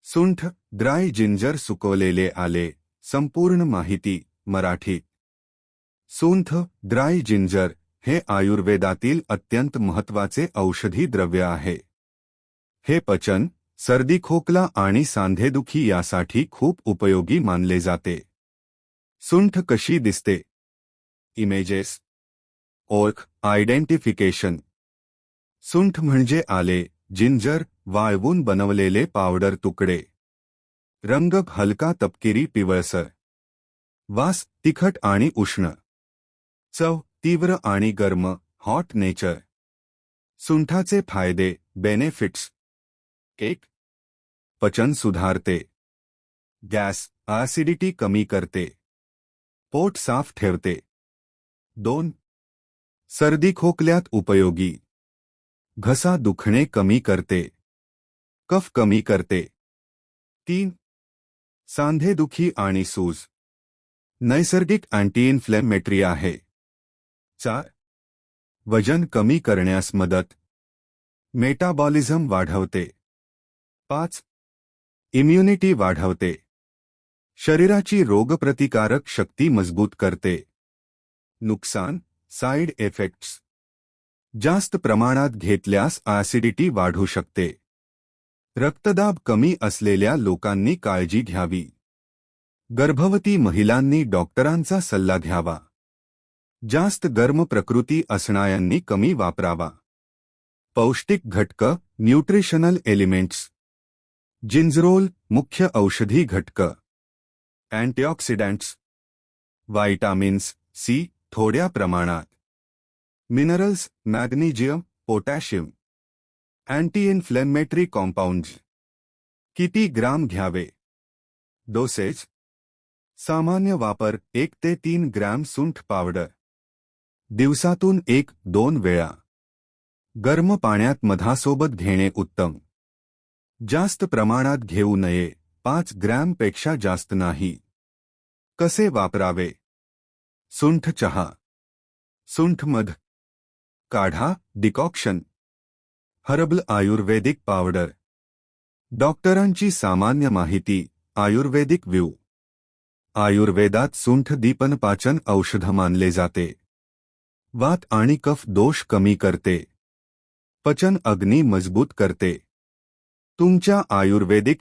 सुंठ, dry ginger सुकवलेले आले. संपूर्ण माहिती मराठी. सुंठ, ड्राय जिंजर हे आयुर्वेदातील अत्यंत महत्त्वाचे औषधी द्रव्य आहे. हे पचन, सर्दी खोकला आणि सांधेदुखी यासाठी खूप उपयोगी मानले जाते. सुंठ कशी दिसते? इमेजेस. ओळख, आयडेंटिफिकेशन. सुंठ म्हणजे आले, जिंजर, वाळवून बनवलेले पावडर तुकडे. रंग हलका तपकिरी पिवळसर. वास तिखट आणि उष्ण. चव तीव्र आणि गर्म, हॉट नेचर. सुंठाचे फायदे, बेनिफिट्स. 1. पचन सुधारते. गॅस, ॲसिडिटी कमी करते. पोट साफ ठेवते. 2. सर्दी खोकल्यात उपयोगी. घसा दुखणे कमी करते. कफ कमी करते. 3. सांधेदुखी आणि सूज. नैसर्गिक अँटी-इन्फ्लेमेटरी आहे. 4. वजन कमी करण्यास मदत. मेटाबॉलिझम वाढवते. 5. इम्युनिटी वाढवते. शरीराची रोगप्रतिकारक शक्ती मजबूत करते. नुकसान, साइड इफेक्ट्स. जास्त प्रमाणात घेतल्यास ॲसिडिटी वाढू शकते. रक्तदाब कमी असलेल्या लोकांनी काळजी घ्यावी. गर्भवती महिलांनी डॉक्टरांचा सल्ला घ्यावा. जास्त गर्म प्रकृती असणाऱ्यांनी कमी वापरावा. पौष्टिक घटक, न्यूट्रिशनल एलिमेंट्स. जिंजरोल, मुख्य औषधी घटक. अँटीऑक्सिडंट्स. व्हिटॅमिन्स सी, थोड्या प्रमाणात. Minerals, magnesium, potassium. Anti-inflammatory compounds. किती ग्राम घ्यावे? डोसेज. सामान्य वापर 1 ते 3 ग्रॅम सुंठ पावडर. दिवसातून 1-2 वेळा. गरम पाण्यात मधासोबत घेणे उत्तम. जास्त प्रमाणात घेऊ नये, 5 ग्रॅमपेक्षा जास्त नाही. कसे वापरावे? सुंठ चहा. सुंठ मध. काढा, डिकॉक्शन. हर्बल आयुर्वेदिक पावडर. डॉक्टरांची सामान्य माहिती, आयुर्वेदिक व्ह्यू. आयुर्वेदात सुंठ दीपनपाचन औषध मानले जाते. वात आणि कफ दोष कमी करते. पचन अग्नी मजबूत करते. तुमच्या आयुर्वेदिक